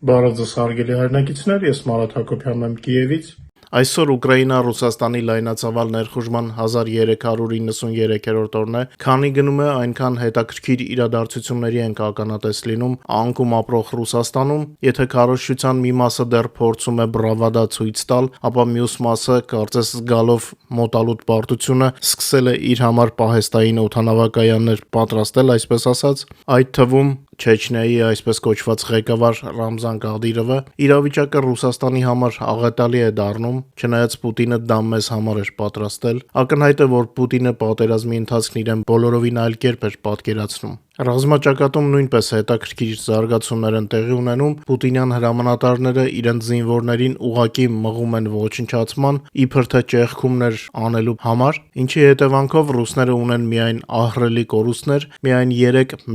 Բարև ձեզ հարգելի հայրենակիցներ, ես Մարատ Հակոբյանն եմ Կիևից։ Այսօր Ուկրաինա-Ռուսաստանի լայնածավալ ներխուժման 1393-րդ օրն է, քանի գնում է այնքան հետաքրքիր իրադարձությունների ենք ականատես լինում անկում ապրող Ռուսաստանում, եթե քարոզչության մի մասը դեռ փորձում է բրավադա ցույց տալ, ապա մյուս մասը, կարծես զգալով մոտալուտ պարտությունը, սկսել է իր համար պահեստային օդանավակայաններ պատրաստել, այսպես ասած, այդ թվում Չեչնիայի այսպես կոչված ղեկավար Ռամզան Կադիրովը, իրավիճակը Ռուսաստանի համար աղետալի է դառնում, չնայած Պուտինը դա մեզ համար էր պատրաստել, ակնհայտ է, որ Պուտինը պատերազմի ընթացքն իրեն բոլորովին այլ կերպ էր պատկերացնում։ Ռազմաճակատում նույնպես հետաքրքիր զարգացումներ են տեղի ունենում, պուտինյան հրամանատարները իրենց զինվորներին ուղղակի մղում են ոչնչացման, իբր թե ճեղքումներ անելու համար, ինչի հետևանքով ռուսները ունեն միայն ահռելի կորուստներ, միայն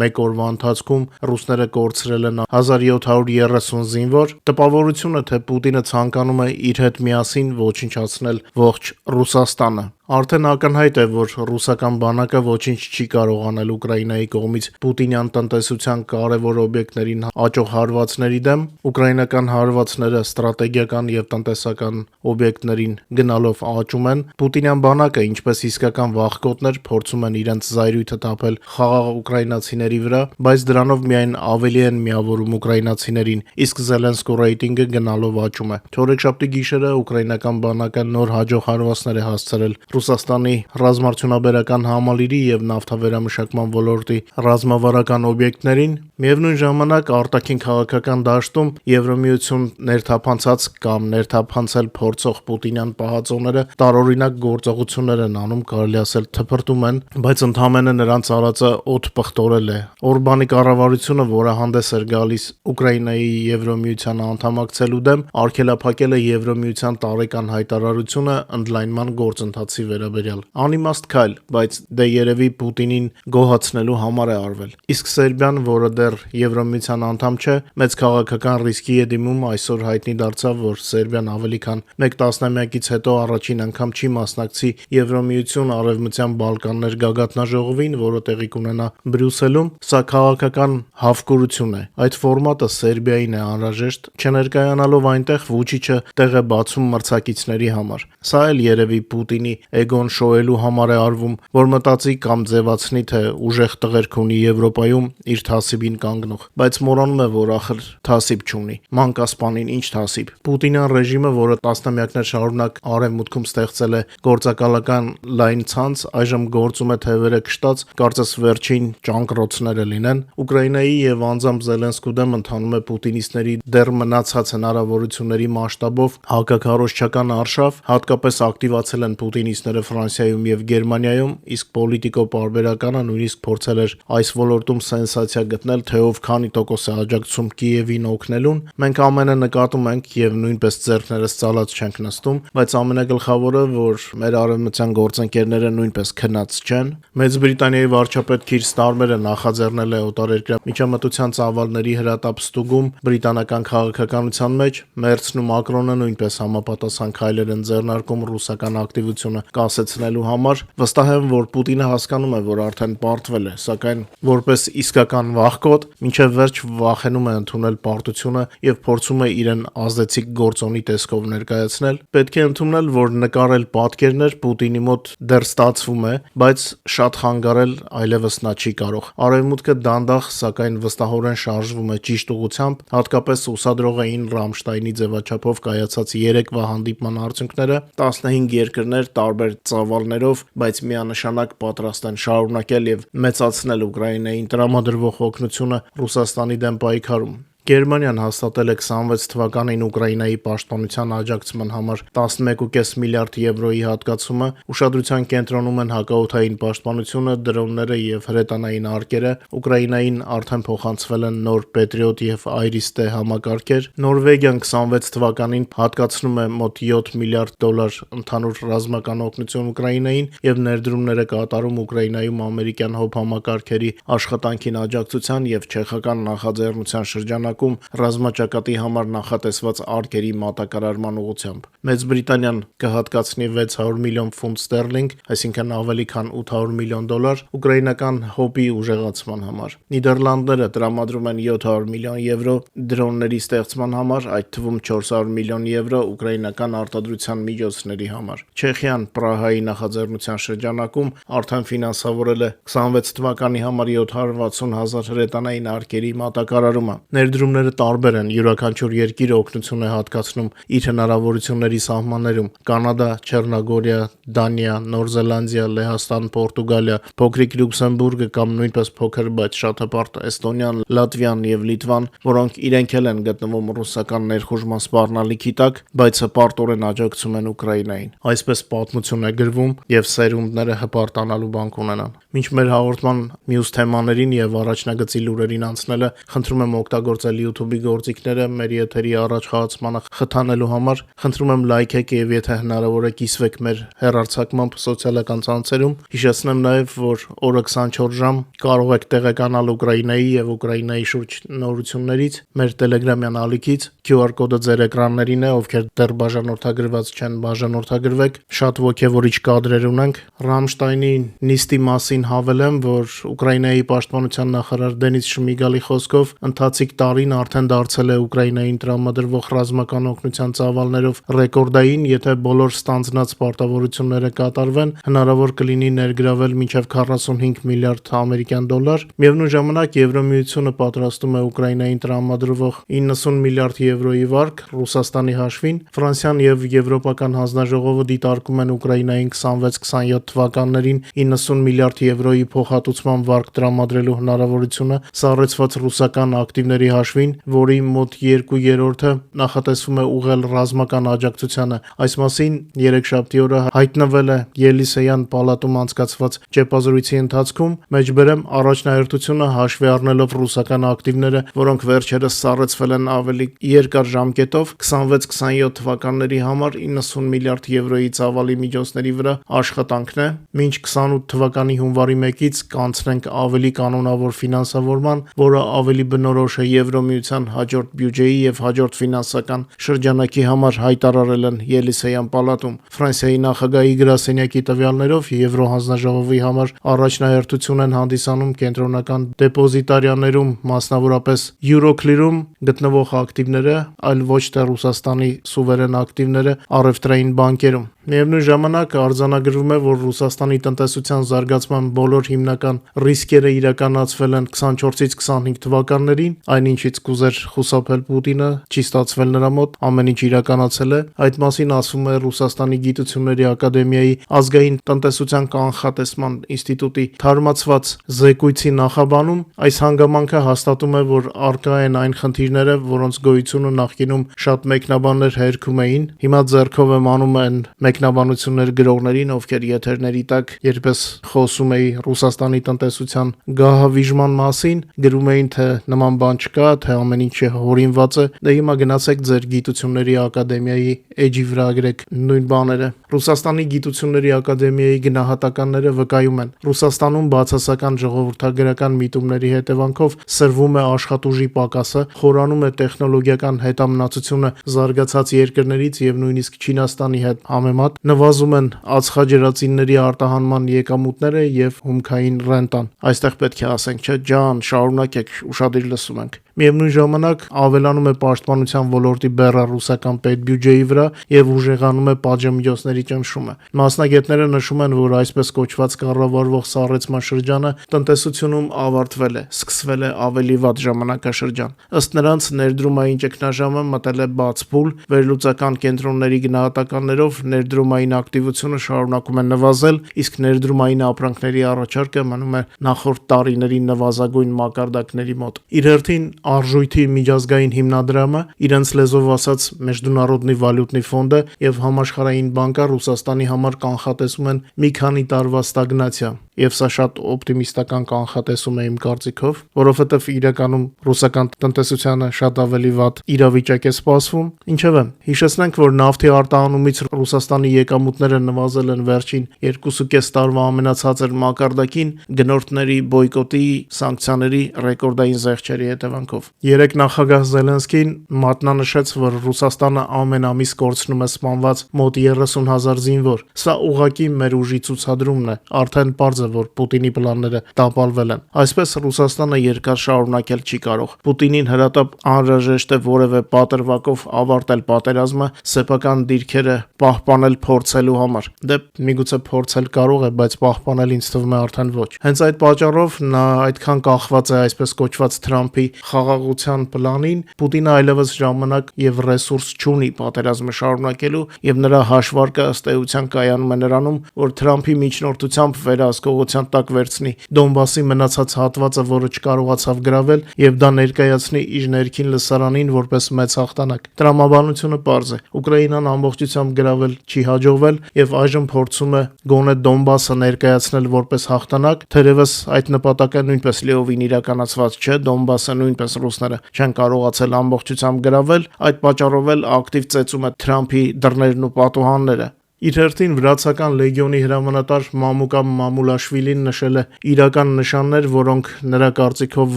1 օրվա ընթացքում ռուսները կորցրել են 1730 զինվոր, տպավորությունը, թե Պուտինը ցանկանում է իր հետ միասին ոչնչացնել ողջ Ռուսաստանը։ Արդեն ակնհայտ է, որ ռուսական բանակը ոչինչ չի կարող անել Ուկրաինայի կողմից պուտինյան տնտեսության կարևոր օբյեկտներին աճող հարվածների դեմ, ուկրաինական հարվածները ստրատեգիական եւ տնտեսական օբյեկտներին գնալով աճում են, պուտինյան բանակը, ինչպես իսկական վախկոտներ, փորձում են իրենց զայրույթը թափել խաղաղ ուկրաինացիների վրա, բայց դրանով միայն ավելի են միավորում ուկրաինացիներին, իսկ Զելենսկու ռեյտինգը գնալով աճում է։ Չորեքշաբթի գիշերը ուկրաինական բանակը նոր հաջող հարվածներ է հասցրել Ռուսաստանի ռազմարդյունաբերական համալիրի եւ նավթավերամշակման ոլորտի ռազմավարական օբյեկտներին, միևնույն ժամանակ արտաքին քաղաքական դաշտում Եվրոմիություն ներթափանցած կամ ներթափանցել փորձող պուտինյան պահածոները տարօրինակ գործողություններ են անում, կարելի ասել թփրտում են, բայց ընդհանրապես նրանց արածը օդ պղտորել է։ Օրբանի կառավարությունը, որը հանդես էր գալիս Ուկրաինայի Եվրոմիության անդամակցելու դեմ, արգելափակել է Եվրոմիության տարեկան հայտարարությունը ընդլայնման գործընթացի վերաբերյալ։ Անիմաստ քայլ, բայց դե երևի Պուտինին գոհացնելու համար է արվել։ Իսկ Սերբիան, որը դեռ Եվրոմիության անդամ չէ, մեծ քաղաքական ռիսկի է դիմում, այսօր հայտնի դարձավ, որ Սերբիան ավելի քան մեկ տասնամյակից հետո առաջին անգամ չի մասնակցի Եվրոմիություն Արևմտյան Բալկաններ գագաթնաժողովին, որը տեղի կունենա Բրյուսելում։ Սա քաղաքական հավկուրություն է։ Այդ ֆորմատը Սերբիային է անհրաժեշտ, չներկայանալով այնտեղ Վուչիչը տեղ է բացում մրցակիցների համար։ Սա էլ երևի Պուտինի էգոն շոյելու համար է արվում, որ մտածի կամ ձևացնի, թե ուժեղ տղերք ունի Եվրոպայում իր թասիբին կանգնող, բայց մոռանում է, որ ախր թասիբ չունի։ Մանկասպանին ինչ թասիբ։ Պուտինյան ռեժիմը, որը տասնամյակներ շարունակ արևմուտքում ստեղծել է գործակալական լայն ցանց, այժմ գործում է թևերը կշտած, կարծես վերջին ճանկռոցները լինեն։ Ուկրաինայի եւ անձամբ Զելենսկու դեմ ընթանում է պուտինիստների դեռ մնացած հնարավորությունների մասշտաբով հակաքարոզչական արշավ, հատկապես ակտիվացել են պուտինիստները Ֆրանսիայում եւ Գերմանիայում, իսկ պոլիտիկո պարբերականը նույնիսկ փորձել էր այս ոլորտում սենսացիա գտնել, թե ով քանի տոկոս է աջակցում Կիևին օգնելուն։ Մենք ամենը նկատում ենք եւ նույնպես ձեռքներս ծալած չենք նստում, բայց ամենագլխավորը, որ մեր արևմտյան գործընկերները նույնպես քնած չեն։ Մեծ Բրիտանիայի վարչապետ Քիր Ստարմերը նախաձեռնել է օտարերկրյա միջամտության ծավալների հրատապ ստուգում բրիտանական քաղաքականության մեջ, Մերցն ու Մակրոնը նույնպես համապատասխան քայլեր են ձեռնարկում ռուսական ակտիվությունը կասեցնելու համար։ Վստահ եմ, որ Պուտինը հասկանում է, որ արդեն պարտվել է, սակայն որպես իսկական վախկոտ, մինչև վերջ վախենում է ընդունել պարտությունը եւ փորձում է իրեն ազդեցիկ գործոնի տեսքով ներկայացնել։ Պետք է ընդունել, որ նկարել պատկերներ Պուտինի մոտ դեռ ստացվում է, բայց շատ խանգարել այլևս նա չի կարող։ Արևմուտքը դանդաղ, սակայն վստահորեն շարժվում է ճիշտ ուղղությամբ, հատկապես ուսադրող էին Ռամշտայնի ձևաչափով կայացած երեկվա հանդիպման արդյունքները, 15 երկրներ տարբեր ծավալներով, բայց միանշանակ պատրաստ են շարունակել եւ մեծացնել Ուկրաինային տրամադրվող օգնությունը Ռուսաստանի դեմ պայքարում։ Գերմանիան հաստատել է 26 թվականին Ուկրաինայի պաշտպանության աջակցման համար 11.5 միլիարդ եվրոյի հատկացումը, ուշադրության կենտրոնում են հակաօդային պաշտպանությունը, դրոնները եւ հրետանային արկերը, Ուկրաինային արդեն փոխանցվել են նոր Patriot եւ Iris-T համակարգեր, Նորվեգիան 26 թվականին հատկացնում է մոտ 7 միլիարդ դոլար ընդհանուր ռազմական օգնություն Ուկրաինային եւ ներդրումները կատարում Ուկրաինայում ամերիկյան հոբ համակարգերի աշխատանքին աջակցության եւ չեխական նախաձեռնության շրջանակում շրջանակում ռազմաճակատի համար նախատեսված արկերի մատակարարման ուղղությամբ։ Մեծ Բրիտանիան կհատկացնի 600 միլիոն ֆունտ ստերլինգ, այսինքն ավելի քան $800 միլիոն, ուկրաինական հոբի ուժեղացման համար։ Նիդերլանդները տրամադրում են 700 միլիոն եվրո դրոնների ստեղծման համար, այդ թվում 400 միլիոն եվրո ուկրաինական արտադրության միջոցների համար։ Չեխիան Պրահայի նախաձեռնության շրջանակում արդեն ֆինանսավորել է 26 թվականի համար 760,000 հրետանային արկերի մատակարարումը։ Ներդրումները տարբեր են, յուրաքանչյուր երկիր օգնություն է հատկացնում իր հնարավորությունների սահմաններում։ Կանադա, Չեռնոգորիա, Դանիա, Նոր Զելանդիա, Լեհաստան, Պորտուգալիա, փոքրիկ Լյուքսեմբուրգը կամ նույնպես փոքր, բայց շատ հպարտ Էստոնիան, Լատվիան եւ Լիտվան, որոնք իրենք էլ են գտնվում ռուսական ներխուժման սպառնալիքի տակ, բայց հպարտորեն աջակցում են Ուկրաինային։ Այսպես պատմություն է գրվում եւ սերունդները հպարտանալու բան կունենան։ Մինչ մեր հաղորդման մյուս թեմաներին եւ առաջնագծի լուրերին անցնելը, խնդրում եմ օգտագործել YouTube-ի գործիքները մեր եթերի առաջխաղացմանը խթանելու համար։ Խնդրում եմ լայքեք եւ եթե հնարավոր է կիսվեք մեր հեռարձակմամբ սոցիալական ցանցերում։ Հիշեցնեմ նաեւ, որ օրը 24 ժամ կարող եք տեղեկանալ Ուկրաինայի եւ Ուկրաինայի շուրջ նորություններից մեր Telegram-յան ալիքից։ QR կոդը ձեր էկրաններին է, ովքեր դեռ բաժանորդագրված չեն, բաժանորդագրվեք։ Շատ ոգևորիչ կադրեր ունենք։ Ռամշտայնի նիստի մասին հավելեմ, որ Ուկրաինայի պաշտպանության նախարար Դենիս Շմիգալի խոսքով ընթացիկ տարին արդեն դարձել է Ուկրաինային տրամադրվող ռազմական օգնության ծավալներով ռեկորդային, եթե բոլոր ստանձնած պարտավորությունները կատարվեն, հնարավոր կլինի ներգրավել մինչև 45 միլիարդ ամերիկյան դոլար։ Միևնույն ժամանակ Եվրամիությունը պատրաստում է Ուկրաինային տրամադրվող 90 միլիարդ եվրոյի վարկ Ռուսաստանի հաշվին։ Ֆրանսիան եւ Եվրոպական հանձնաժողովը դիտարկում են Ուկրաինային 26-27 թվականներին 90 միլիարդ եվրոյի փոխհատուցման վարկ տրամադրելու հնարավորությունը սառեցված ռուսական ակտիվների հաշվին, որի մոտ 2/3-ը նախատեսվում է ուղղել ռազմական աջակցությանը։ Այս մասին երեքշաբթի օրը հայտնվել է Ելիսեյան պալատում անցկացված ճեպազրույցի ընթացքում։ Մեջբերեմ առաջնահերթությունը հաշվի առնելով ռուսական ակտիվները, որոնք վերջերս սառեցվել են ավելի երկար ժամկետով 26-27 թվականների համար 90 միլիարդ եվրոյի ծավալի միջոցների վրա աշխատանքն է։ Մինչ 28 թվականի հունվարի 1-ից կանցնենք ավելի կանոնավոր ֆինանսավորման, որը ավելի բնորոշ է Եվրոմիության հաջորդ բյուջեի եւ հաջորդ ֆինանսական շրջանակի համար, հայտարարել են Ելիսեյան պալատում։ Ֆրանսիայի նախագահի գրասենյակի տվյալներով Եվրոհանձնաժողովի համար առաջնահերթություն են հանդիսանում կենտրոնական դեպոզիտարիաներում, մասնավորապես Euroclear-ում գտնվող ակտիվները, այլ ոչ թե Ռուսաստանի սուվերեն ակտիվները առևտրային բանկերում։ Միևնույն ժամանակ արձանագրվում է, որ Ռուսաստանի տնտեսության զարգացման բոլոր հիմնական ռիսկերը իրականացվել են 24-ից 25 թվականներին, այնինչից կուզեր խուսափել Պուտինը, չի ստացվել նրա մոտ, ամեն ինչ իրականացել է։ Այդ մասին ասվում է Ռուսաստանի գիտությունների ակադեմիայի ազգային տնտեսության կանխատեսման ինստիտուտի թարմացված զեկույցի նախաբանում։ Այս հանգամանքը հաստատում է, որ արկա են այն խնդիրները, որոնց գոյությունը նախկինում շատ մեկնաբաններ հերքում էին։ Հիմա ձեռքով եմ անում են մեկնաբանություններ գրողներին, ովքեր եթերների տակ երբես խոսում էի Ռուսաստանի տնտեսության գահավիժման մասին, գրում էին, թե նման բան չկա, թե ամեն ինչը հորինված է։ Դե հիմա գնացեք ձեր գիտությունների ակադեմիայի էջի վրա գրեք նույն բաները։ Ռուսաստանի գիտությունների ակադեմիայի գնահատականները վկայում են. Ռուսաստանում բացասական ժողովրդագրական միտումների հետևանքով սրվում է աշխատուժի պակասը, խորանում է տեխնոլոգիական հետամնացությունը զարգացած երկրներից եւ նույնիսկ Չինաստանի հետ համեմատ, նվազում են ածխաջրածինների արտահանման եկամուտները եւ հումքային ռենտան։ Այստեղ պետք է ասենք, չէ, ջան, շարունակեք, ուշադիր լսում ենք։ Միևնույն ժամանակ ավելանում է պաշտպանության ոլորտի բեռը ռուսական պետբյուջեի վրա եւ ուժեղանում է պատժամիջոցների ճնշումը։ Մասնագետները նշում են, որ այսպես կոչված կառավարվող սառեցման շրջանը տնտեսությունում ավարտվել է, սկսվել է ավելի վատ ժամանակաշրջան։ Ըստ նրանց ներդրումային ճգնաժամը մտել է բաց փուլ, վերլուծական կենտրոնների գնահատականներով ներդրումային ակտիվությունը շարունակում է նվազել, իսկ ներդրումային ապրանքների առաջարկը մնում է նախորդ տարիների նվազագույն մակարդակների մոտ։ Իր հերթին Արժույթի միջազգային հիմնադրամը, իրենց լեզվով ասած Մեջդունարոդնի վալյուտնի ֆոնդը եւ Համաշխարհային բանկը Ռուսաստանի համար կանխատեսում են մի քանի տարվա ստագնացիա։ եւ սա շատ օպտիմիստական կանխատեսում է իմ կարծիքով, որովհետեւ իրականում ռուսական տնտեսությանը շատ ավելի վատ իրավիճակ է սպասվում։ Ինչևէ, հիշեցնենք, որ նավթի արտահանումից Ռուսաստանի եկամուտները նվազել են վերջին 2.5 տարվա ամենացածր մակարդակին գնորդների բոյկոտի, սանկցիաների ռեկորդային զեղչերի հետևանքով։ Երեկ նախագահ Զելենսկին մատնանշեց, որ Ռուսաստանը ամեն ամիս կորցնում է սպանված մոտ 30,000 զինվոր։ Սա ուղղակի մեր ուժի ցուցադրումն է, արդեն պարզ է, որ Պուտինի պլանները տապալվել են։ Այսպես Ռուսաստանը երկար շարունակել չի կարող։ Պուտինին հրատապ անհրաժեշտ է որևէ պատրվակով ավարտել պատերազմը, սեփական դիրքերը պահպանել փորձելու համար։ Դե միգուցե փորձել կարող է, բայց պահպանել ինձ թվում է արդեն ոչ։ Հենց այդ պատճառով նա այդքան կախված է այսպես կոչված Թրամփի խաղաղության պլանին, Պուտինը այլևս ժամանակ եւ ռեսուրս չունի պատերազմը շարունակելու եւ նրա հաշվարկը ըստ էության կայանում է նրանում, որ Թրամփի միջնորդությամբ վերահսկողության տակ վերցնի Դոնբասի մնացած հատվածը, որը չկարողացավ գրավել, եւ դա ներկայացնի իր ներքին լսարանին որպես մեծ հաղթանակ։ Տրամաբանությունը պարզ է։ Ուկրաինան ամբողջությամբ գրավել չի հաջողվել եւ այժմ փորձում է գոնե Դոնբասը ներկայացնել որպես հաղթանակ, թերևս այդ նպատակը նույնպես լիովին իրականացված չէ, Դոնբասը նույնպես ռուսները չեն կարողացել ամբողջությամբ գրավել, այդ պատճառով էլ ակտիվ ծեծում է Թրամփի դռներն ու պատուհանները։ Իր հերթին վրացական լեգիոնի հրամանատար Մամուկա Մամուլաշվիլին նշել է իրական նշաններ, որոնք նրա կարծիքով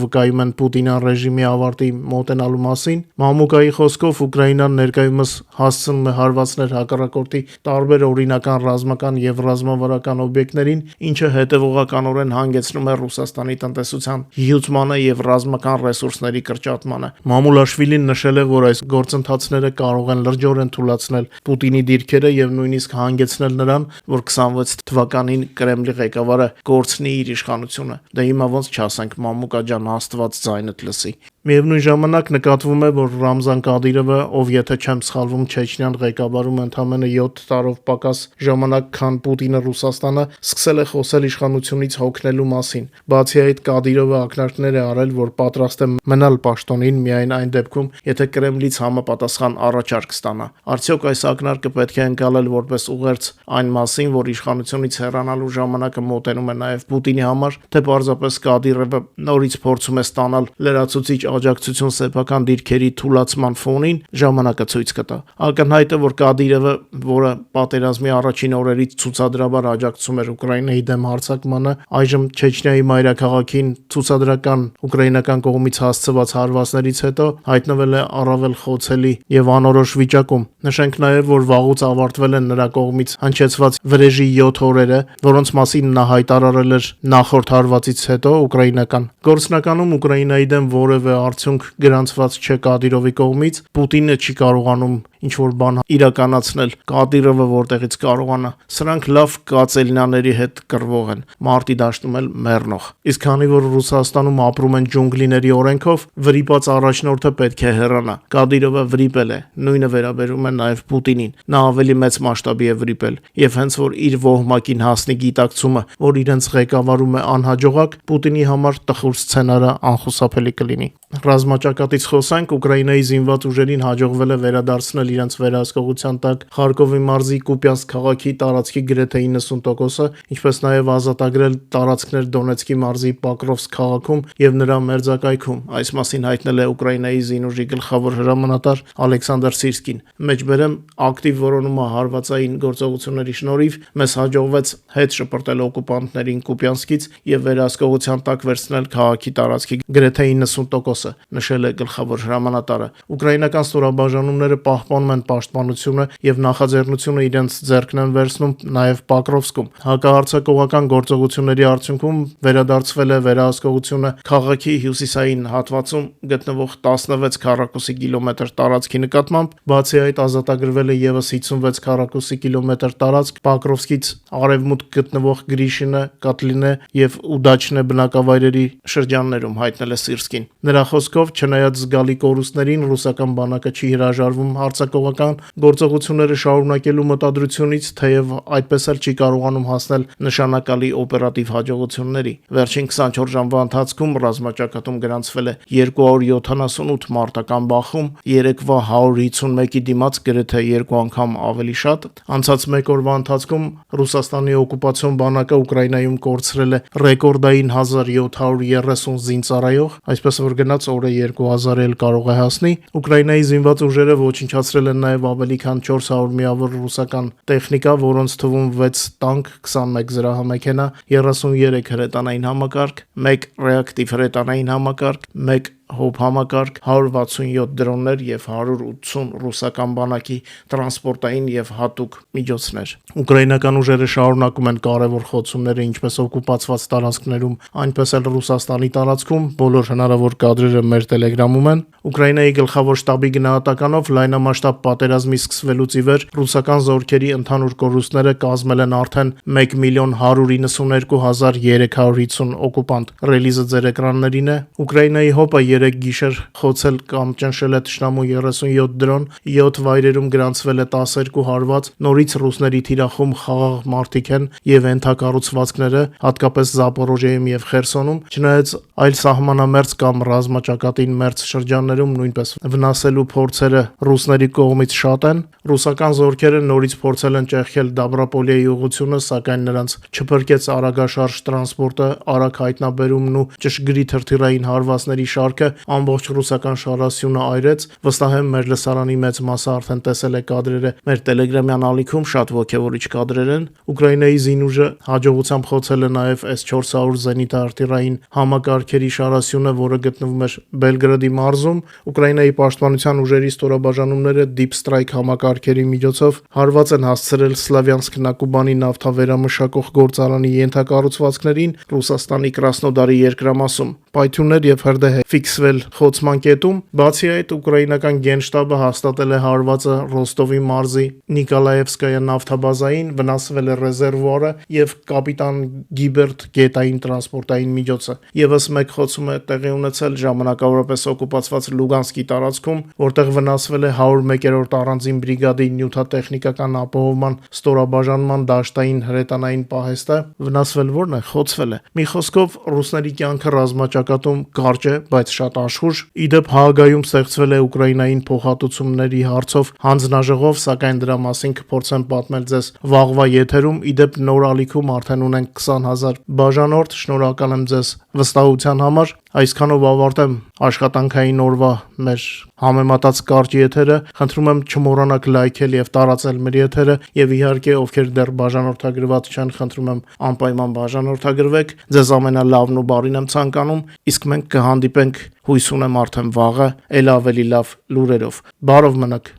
վկայում են Պուտինյան ռեժիմի ավարտի մոտենալու մասին։ Մամուկայի խոսքով Ուկրաինան ներկայումս հասցնում է հարվածներ հակառակորդի տարբեր օրինական ռազմական եւ ռազմավարական օբյեկտներին, ինչը հետեւողականորեն հանգեցնում է Ռուսաստանի տնտեսության հյուծմանը եւ ռազմական ռեսուրսների կրճատմանը։ Մամուլաշվիլին նշել է, որ այս գործընթացները կարող են լրջորեն թուլացնել Պուտինի դիրքերը եւ նույնիսկ հանգեցնել նրան, որ 26 թվականին Կրեմլի ղեկավարը կորցնի իր իշխանությունը։ Դե հիմա ոնց չասենք Մամուկա ջան, Աստված ձայնդ լսի։ Միևնույն ժամանակ նկատվում է, որ Ռամզան Կադիրովը, ով եթե չեմ սխալվում Չեչնյան ղեկավարում ընդամենը 7 տարով պակաս ժամանակ, քան Պուտինը Ռուսաստանը, սկսել է խոսել իշխանությունից հոգնելու մասին։ Բացի այդ, Կադիրովը ակնարկներ է արել, որ պատրաստ է մնալ պաշտոնին միայն այն դեպքում, եթե Կրեմլից համապատասխան առաջարկ ստանա։ Արդյոք այս ակնարկը պետք է ընկալել որպես ուղերձ այն մասին, որ իշխանությունից հեռանալու ժամանակը մոտենում է նաև Պուտինի համար, թե պարզապես Կադիրովը նորից փորձում է ստանալ լրացուցիչ աջակցություն սեփական դիրքերի թուլացման ֆոնին, ժամանակը ցույց կտա։ Ակնհայտ է, որ Կադիրովը, որը պատերազմի առաջին օրերից ցուցադրաբար աջակցում էր Ուկրաինայի դեմ հարձակմանը, այժմ Չեչնիայի մայրաքաղաքին ցուցադրական ուկրաինական կողմից հասցված հարվածներից հետո հայտնվել է առավել խոցելի եւ անորոշ վիճակում։ Նշենք նաեւ, որ վաղուց ավարտվել են նրա կողմից հնչեցված վրեժի 7 օրերը, որոնց մասին նա հայտարարել էր նախորդ հարվածից հետո ուկրաինական գործնականում Ուկրաինայի դեմ որևէ արդյունք գրանցված չէ Կադիրովի կողմից, Պուտինը չի կարողանում ինչ-որ բան իրականացնել, Կադիրովը որտեղից կարողանա։ Սրանք լավ կացելնաների հետ կռվող են, մարտի դաշտում էլ մեռնող։ Իսկ քանի որ Ռուսաստանում ապրում են ջունգլիների օրենքով, վրիպած առաջնորդը պետք է հեռանա։ Կադիրովը վրիպել է, նույնը վերաբերում է նաև Պուտինին։ Նա ավելի մեծ մասշտաբի է վրիպել, եւ հենց որ իր ոհմակին հասնի գիտակցումը, որ իրենց ղեկավարում է անհաջողակ, Պուտինի համար տխուր սցենարը անխուսափելի կլինի։ Ռազմաճակատից խոսանք, Ուկրաինայի զինված ուժերին հաջողվել է վերադարձնել իրենց վերահսկողության տակ Խարկովի մարզի Կուպյանսկ քաղաքի տարածքի գրեթե 90%-ը, ինչպես նաև ազատագրել տարածքներ Դոնեցկի մարզի Պոկրովսկ քաղաքում եւ նրա մերձակայքում։ Այս մասին հայտնել է Ուկրաինայի զինուժի գլխավոր հրամանատար Ալեքսանդր Սիրսկին։ Մեջբերեմ ակտիվ որոնումը հարվածային գործողությունների շնորհիվ մեզ հաջողվեց հետ շպրտել օկուպանտներին Կուպյանսկից եւ վերահսկողության տակ վերցնել քաղաքի տարածքի գրեթե 90%-ը, նշել է գլխավոր հրամանատարը։ Ուկրաինական ստորաբաժանումները պահպանում են պաշտպանությունը եւ նախաձեռնությունը իրենց ձեռքն են վերցնում նաեւ Պոկրովսկում։ Հակահարձակողական գործողությունների արդյունքում վերադարձվել է վերահսկողությունը քաղաքի հյուսիսային հատվածում գտնվող 16 քառակուսի կիլոմետր տարածքի նկատմամբ, բացի այդ ազատագրվել է եւս 56 քառակուսի կիլոմետր տարածք Պոկրովսկից արևմուտք գտնվող Գրիշինը, Կատլինե եւ Ուդաչնե բնակավայրերի շրջաններում, հայտնել է Սիրսկին։ Նրա խոսքով, չնայած զգալի կորուստներին, ռուսական բանակը չի հրաժարվում հարձակողական գործողությունները շարունակելու մտադրությունից, թեև այդպես էլ չի կարողանում հասնել նշանակալի օպերատիվ հաջողությունների։ Վերջին 24 ժամվա ընթացքում ռազմաճակատում գրանցվել է 278 մարտական բախում, երեկվա 151-ի դիմաց գրեթե 2 անգամ ավելի շատ։ Անցած մեկ օրվա ընթացքում Ռուսաստանի օկուպացիոն բանակը Ուկրաինայում կորցրել է ռեկորդային 1730 զինծառայող, այսպես որ գնաց օրը 2000 էլ կարող է հասնի։ Ուկրաինայի զինված ուժերը ոչնչացրել են նաև ավելի քան 400 միավոր ռուսական տեխնիկա, որոնց թվում 6 տանկ, 21 զրահամեքենա, 33 հրետանային համակարգ, 1 ռեակտիվ հրետանային համակարգ, 1 հոբ համակարգ, 167 դրոններ եւ 180 ռուսական բանակի տրանսպորտային եւ հատուկ միջոցներ։ Ուկրաինական ուժերը շարունակում են կարևոր խոցումները ինչպես օկուպացված տարածքներում, այնպես էլ Ռուսաստանի տարածքում։ Բոլոր հնարավոր կադրերը մեր Telegram-ում են։ Ուկրաինայի գլխավոր շտաբի գնահատականով լայնամասշտաբ պատերազմի սկսվելուց ի վեր ռուսական զորքերի ընդհանուր կորուստները կազմել են արդեն 1,192,350 օկուպանտ։ Ռելիզը ձեր էկրաններին է։ Ուկրաինայի հոպը 3 գիշեր խոցել կամ ճնշել է թշնամու 37 դրոն, 7 վայրերում գրանցվել է 12 հարված, նորից ռուսների թիրախում խաղաղ մարդիկ են եւ ենթակառուցվածքները, հատկապես Զապորոժիայում եւ Խերսոնում, չնայած այլ սահմանամերձ կամ ռազմաճակատին մերձ շրջաններում նույնպես վնասելու փորձերը ռուսների կողմից շատ են։ Ռուսական զորքերը նորից փորձել են ճեղքել Դաբրապոլիայի ուղղությունը, սակայն նրանց չփրկեց արագաշարժ տրանսպորտը, արագ հայտնաբերումն ու ճշգրիտ հրթիռային հարվածների շարքը, ամբողջ ռուսական շարասյունը այրեց։ Վստահ եմ մեր լսարանի մեծ մասը արդեն տեսել է կադրերը մեր Telegram-յան ալիքում, շատ ոգևորիչ կադրեր են։ Ուկրաինայի զինուժը հաջողությամբ խոցել է նաև S-400 զենիթահրթիռային համակարգերի շարասյունը, որը գտնվում էր Բելգրադի մարզում։ Ուկրաինայի պաշտպանության ուժերի ստորաբաժանումները Deep Strike համակարգերի միջոցով հարված են հասցրել Սլավյանսկ-Նակուբանի նավթավերամշակող գործարանի ենթակառուցվածքներին Ռուսաստանի Կրասնոդարի երկրամասում։ Պայթյուններ եւ հրդեհ ֆիքսվել խոցման կետում։ Բացի այդ, ուկրաինական գենշտաբը հաստատել է հարվածը Ռոստովի մարզի Նիկոլաևսկայա նավթաբազային, վնասվել է ռեզերվուարը եւ կապիտան Գիբերտ գետային տրանսպորտային միջոցը։ Եվս մեկ խոցում է տեղի ունեցել ժամանակավորապես օկուպացված Լուգանսկի տարածքում, որտեղ վնասվել է 101-րդ առանձին բրիգադի նյութատեխնիկական ապահովման ստորաբաժանման դաշտային հրետանային պահեստը։ Վնասվել որն է, խոցվել է։ Մի խոսքով, ռուսների կյանքը ռազմաճակատում կարճ է, բայց շատ աշխուժ։ Իդեպ Հաագայում ստեղծվել է Ուկրաինային փոխհատուցումների հարցով հանձնաժողով, սակայն դրա մասին կփորձեմ պատմել ձեզ վաղվա եթերում։ Իդեպ նոր ալիքում արդեն ունենք 20,000 բաժանորդ։ Շնորհակալ եմ ձեզ վստահության համար։ Այսքանով ավարտեմ աշխատանքային օրվա մեր համեմատած կարճ եթերը։ Խնդրում եմ չմոռանաք լայքել եւ տարածել մեր եթերը, եւ իհարկե ովքեր դեռ բաժանորդագրված չեն, խնդրում եմ անպայման բաժանորդագրվեք։ Ձեզ ամենալավն ու բարին եմ ցանկանում, իսկ մենք կհանդիպենք հույս ունեմ արդեն վաղը, ել ավելի լավ լուրերով։ Բարով մնաք։